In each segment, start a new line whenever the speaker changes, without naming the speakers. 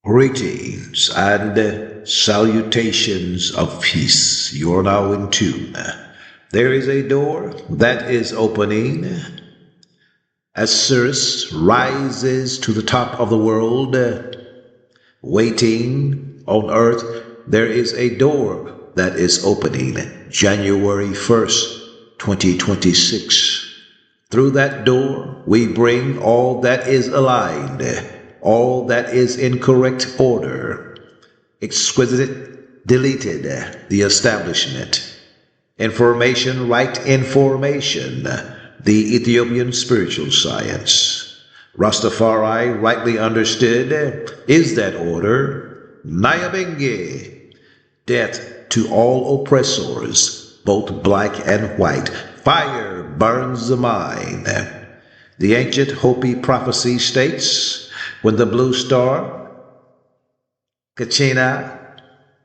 Greetings and salutations of peace. You're now in tune. There is a door that is opening. As Sirius rises to the top of the world, waiting on earth, there is a door that is opening January 1st, 2026. Through that door, we bring all that is aligned, all that is in correct order, exquisite, deleted, the establishment, information, right information, the Ethiopian spiritual science. Rastafari, rightly understood, is that order. Nyabenge, death to all oppressors, both black and white. Fire burns the mind. The ancient Hopi prophecy states, when the blue star, Kachina,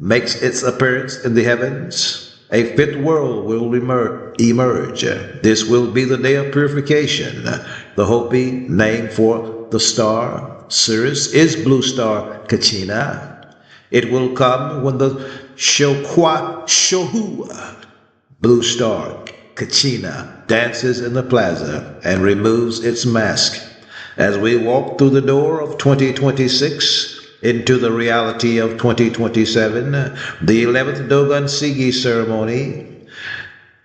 makes its appearance in the heavens, a fifth world will emerge. This will be the day of purification. The Hopi name for the star, Sirius, is blue star Kachina. It will come when the Shohua, blue star Kachina, dances in the plaza and removes its mask. As we walk through the door of 2026 into the reality of 2027, the 11th Dogon Sigi ceremony,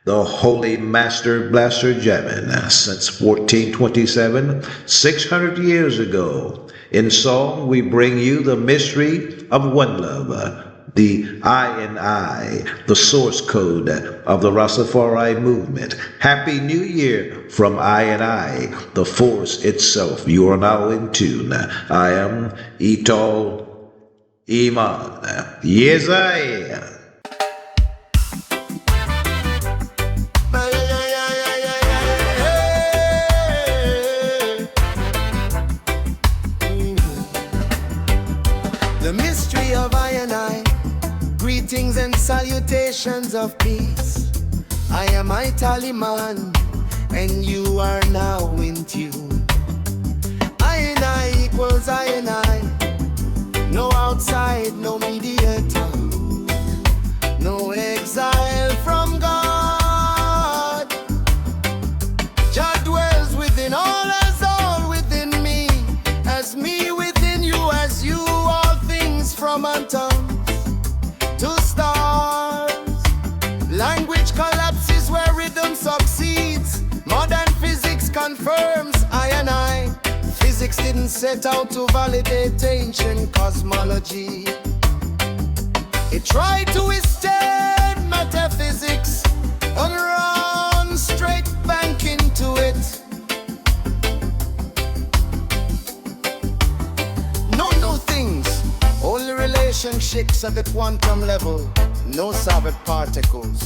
the Holy Master Blaster Jamin, since 1427, 600 years ago. In song, we bring you the mystery of one love, the I-N-I, the source code of the Rastafari movement. Happy New Year from I-N-I, the force itself. You are now in tune. I am Ital Iman. Yes, I am.
The mystery of I-N-I. Greetings and salutations of peace. I am Ital Iman, and you are now in tune. I-N-I equals I-N-I. No outside, no mediator, no exile from God. Jah dwells within all within me, as me within you, as you, all things from untold to stars. Language collapses where rhythm succeeds. Modern physics confirms I-N-I. Physics didn't set out to validate ancient cosmology. It tried to withstand metaphysics and run straight back into it. No new things, only relationships at the quantum level. No solid particles,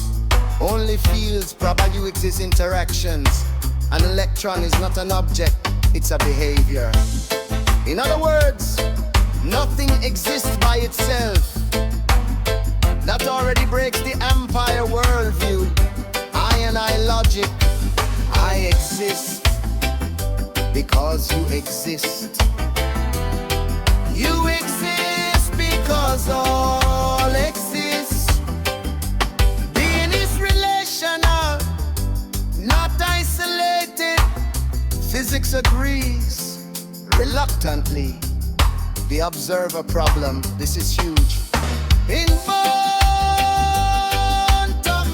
only fields, probabilities, interactions. An electron is not an object, it's a behavior. In other words, nothing exists by itself. That already breaks the empire worldview. I-N-I logic. I exist because you exist. You exist because all exist. Being is relational, not isolated. Physics agrees, reluctantly. The observer problem, this is huge. In quantum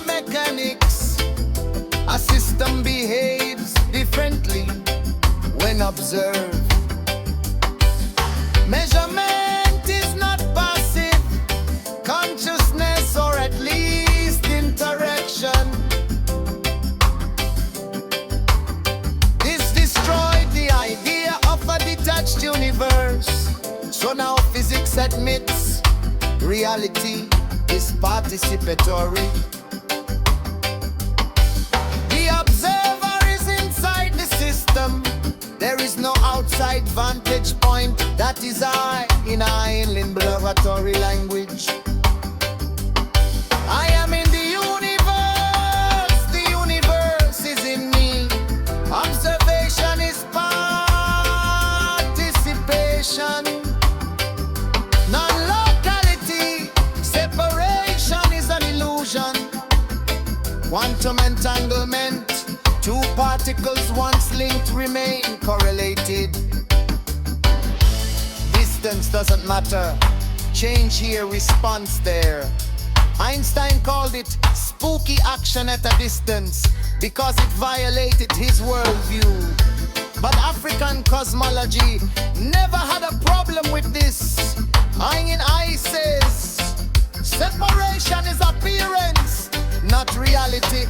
mechanics, a system behaves differently when observed. Measurement is not passive, consciousness, or at least interaction. This destroyed the idea of a detached universe. So now physics admits reality is participatory. The observer is inside the system. There is no outside vantage point. That is I in laboratory language. I am in the universe is in me. Observation is participation. entanglement. Two particles once linked remain correlated. Distance doesn't matter. Change here, response there. Einstein called it spooky action at a distance because it violated his worldview. But African cosmology never had a problem with this. I-N-I says separation is appearance, not reality.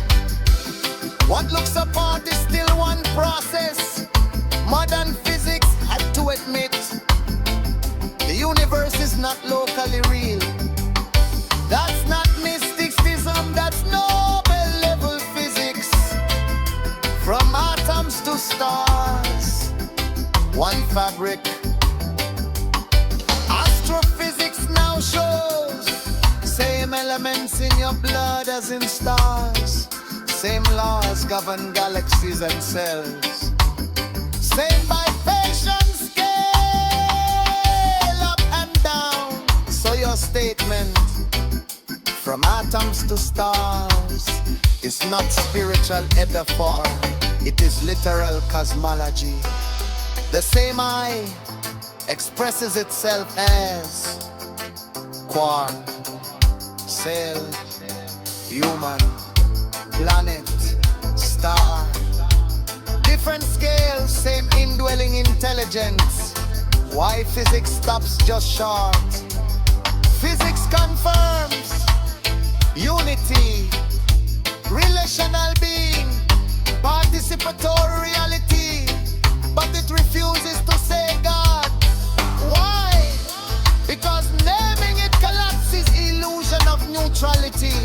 What looks apart is still one process. Modern physics had to admit the universe is not locally real. That's not mysticism, that's Nobel level physics. From atoms to stars, one fabric. Astrophysics now shows same elements in your blood as in stars. Same laws govern galaxies and cells. Same vibration scale up and down. So your statement from atoms to stars is not spiritual metaphor, it is literal cosmology. The same I expresses itself as quark, cell, human, planet, star. Different scales, same indwelling intelligence. Why physics stops just short? Physics confirms unity, relational being, participatory reality, but it refuses to say God. Why? Because naming it collapses illusion of neutrality.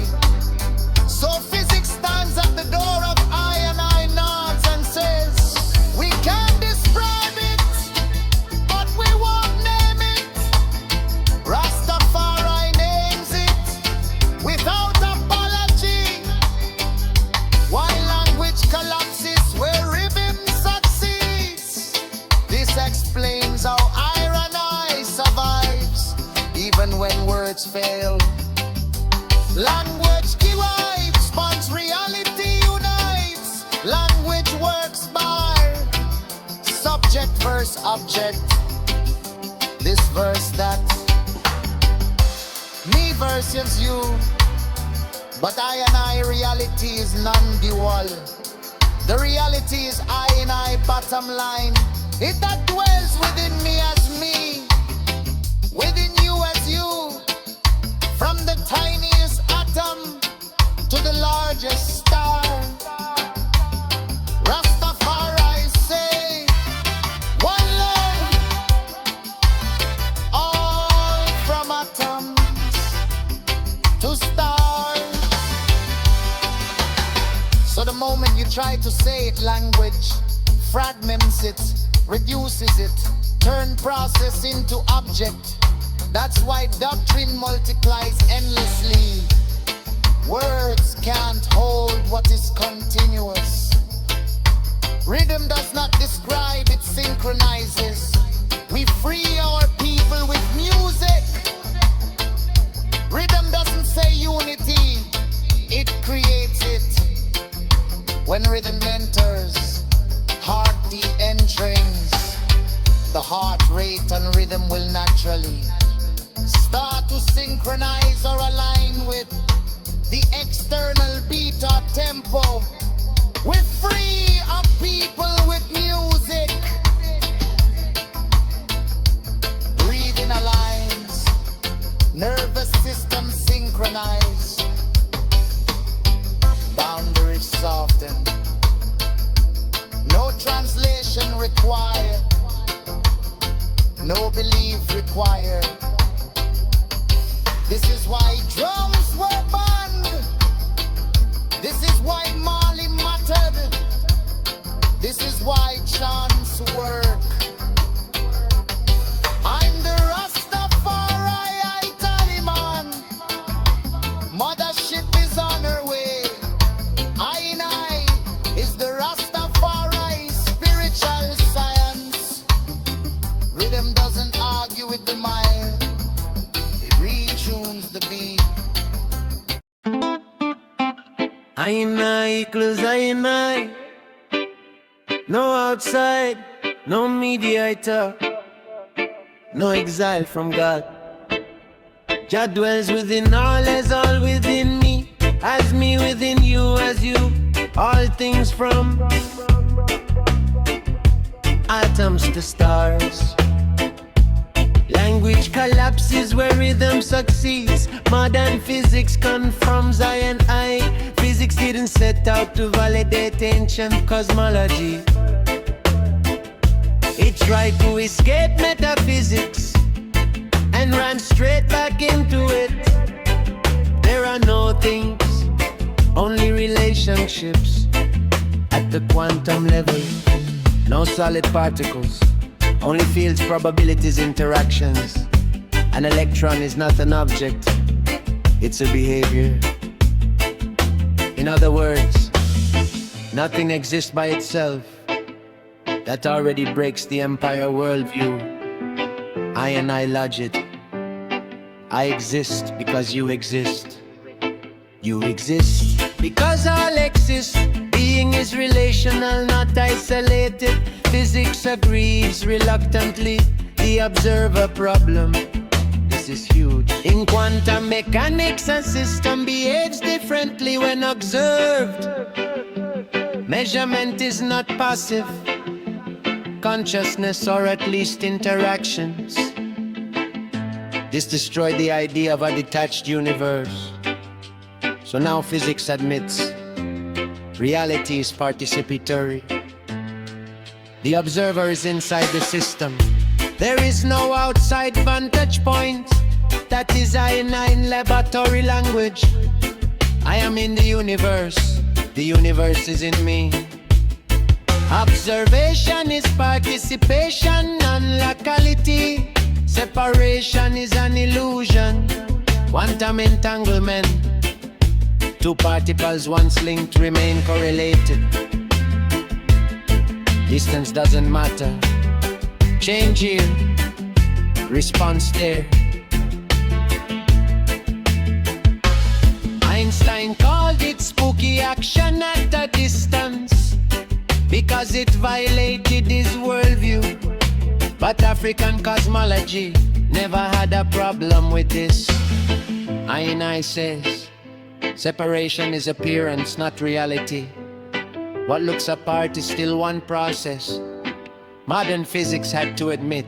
So physics stands at the door of I-N-I, nods and says, we can describe it, but we won't name it. Rastafari names it without apology. Why language collapses where rhythm succeeds? This explains how I-N-I survives, even when words fail. Language divides, sponge reality unites. Language works by subject verse object. This verse that, me versus you, but I-N-I reality is non-dual. The reality is I-N-I bottom line. It that dwells within me as me, within you as you. From the tiniest atom to the largest star, Rastafari say, one love, all from atoms to stars. So the moment you try to say it, language fragments it, reduces it, turn process into object. That's why doctrine multiplies endlessly. Words can't hold what is continuous. Rhythm does not describe, it synchronizes. We free our people with music. Rhythm doesn't say unity, it creates it. When rhythm enters, heart de-entrains. The heart rate and rhythm will naturally start to synchronize or align with the external beat or tempo. We're free of people with music. Breathing aligns, nervous system synchronized, boundaries soften, no translation required, no belief required. This is why drums were banned. This is why Mali mattered. This is why chants work. I'm the Rastafari, Ital Iman. Mothership is on her way. I-N-I is the Rastafari spiritual science. Rhythm doesn't argue with the mind, it retunes the beat.
I-N-I equals I-N-I. No outside, no mediator, no exile from God. Jah dwells within all as all within me, as me within you, as you, all things from atoms to stars. Language collapses where rhythm succeeds. Modern physics confirms I-N-I. Physics didn't set out to validate ancient cosmology. It tried to escape metaphysics and ran straight back into it. There are no things, only relationships at the quantum level. No solid particles, only fields, probabilities, interactions. An electron is not an object, it's a behavior. In other words, nothing exists by itself. That already breaks the empire worldview. I-N-I logic. I exist because you exist. You exist because all exist. Being is relational, not isolated. Physics agrees reluctantly. The observer problem, this is huge. In quantum mechanics, a system behaves differently when observed. Measurement is not passive. Consciousness, or at least interactions. This destroyed the idea of a detached universe. So now physics admits reality is participatory. The observer is inside the system. There is no outside vantage point. That is I-N-I in laboratory language. I am in the universe is in me. Observation is participation and locality. Separation is an illusion. Quantum entanglement. Two particles once linked remain correlated. Distance doesn't matter. Change here, response there. Einstein called it spooky action at a distance because it violated his worldview. But African cosmology never had a problem with this. I-N-I says separation is appearance, not reality. What looks apart is still one process. Modern physics had to admit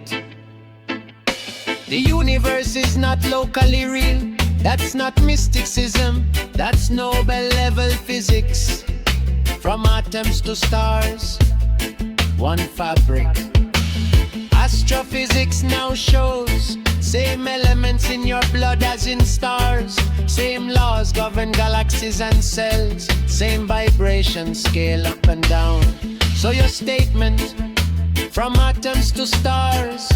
the universe is not locally real. That's not mysticism, that's Nobel level physics. From atoms to stars, one fabric. Astrophysics now shows same elements in your blood as in stars. Same laws govern galaxies and cells. Same vibration scale up and down. So your statement, from atoms to stars,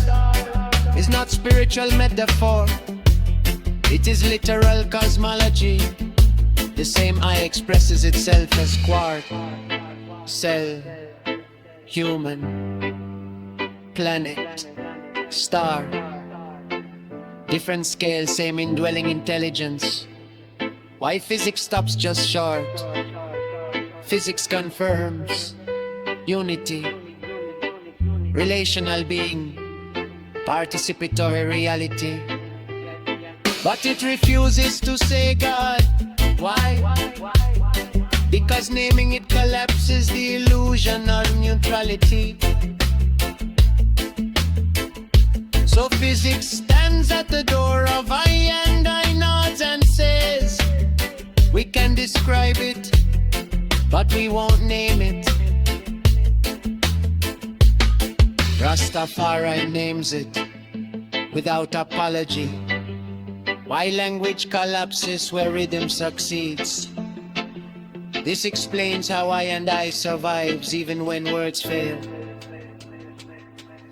is not spiritual metaphor. It is literal cosmology. The same I expresses itself as quark, cell, human, planet, star. Different scale, same indwelling intelligence. Why physics stops just short? Physics confirms unity, relational being, participatory reality. But it refuses to say God. Why? Because naming it collapses the illusion of neutrality. So physics stands at the door of I nods and says, we can describe it, but we won't name it. Rastafari names it without apology. Why language collapses where rhythm succeeds. This explains how I survives even when words fail.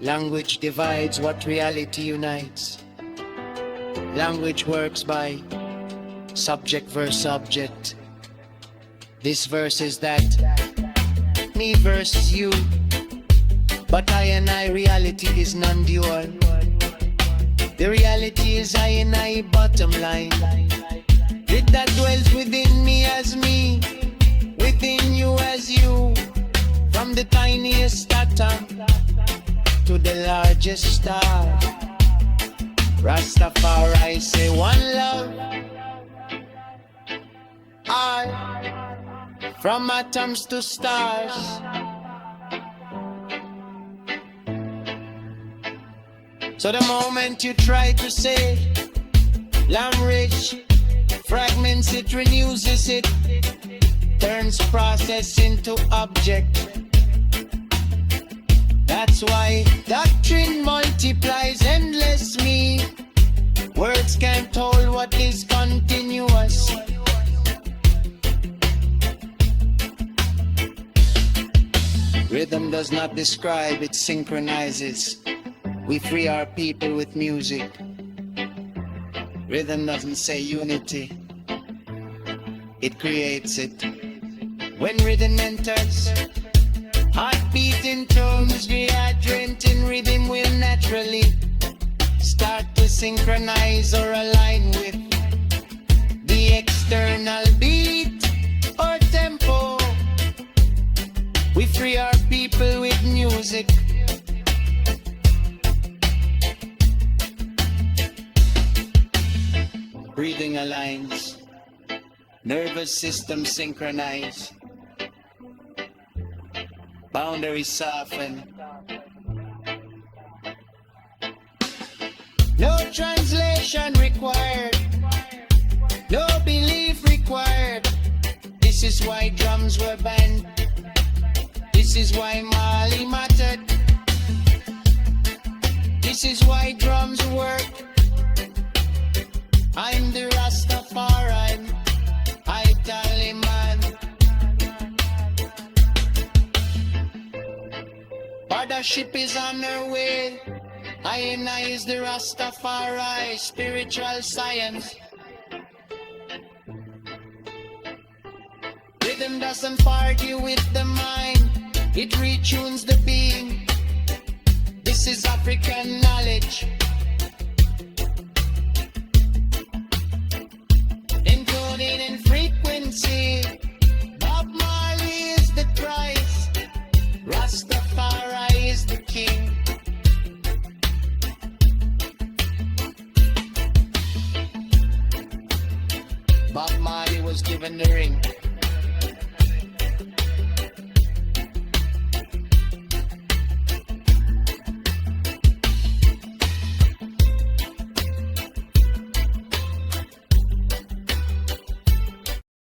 Language divides what reality unites. Language works by subject versus object. This verse is that, me versus you. But I reality is non-dual. The reality is I bottom line. It that dwells within me as me, with within you as you, from the tiniest atom to the largest star. Rastafari say one love. I, from atoms to stars. So the moment you try to say lamb rich, fragments it, renews it, turns process into object. That's why doctrine multiplies endlessly. Words can't hold what is continuous. Rhythm does not describe, it synchronizes. We free our people with music. Rhythm doesn't say unity, it creates it. When rhythm enters, heartbeat in tones, rehydrant in rhythm will naturally start to synchronize or align with the external beat or tempo. We free our people with music. Breathing aligns, nervous system synchronize, boundaries soften. No translation required, no belief required. This is why drums were banned. This is why Mali mattered. This is why drums work. I'm the Rastafari, Ital Iman. Partnership is on her way. I-N-I is the Rastafari, spiritual science. Rhythm doesn't argue with the mind, it retunes the being. This is African knowledge.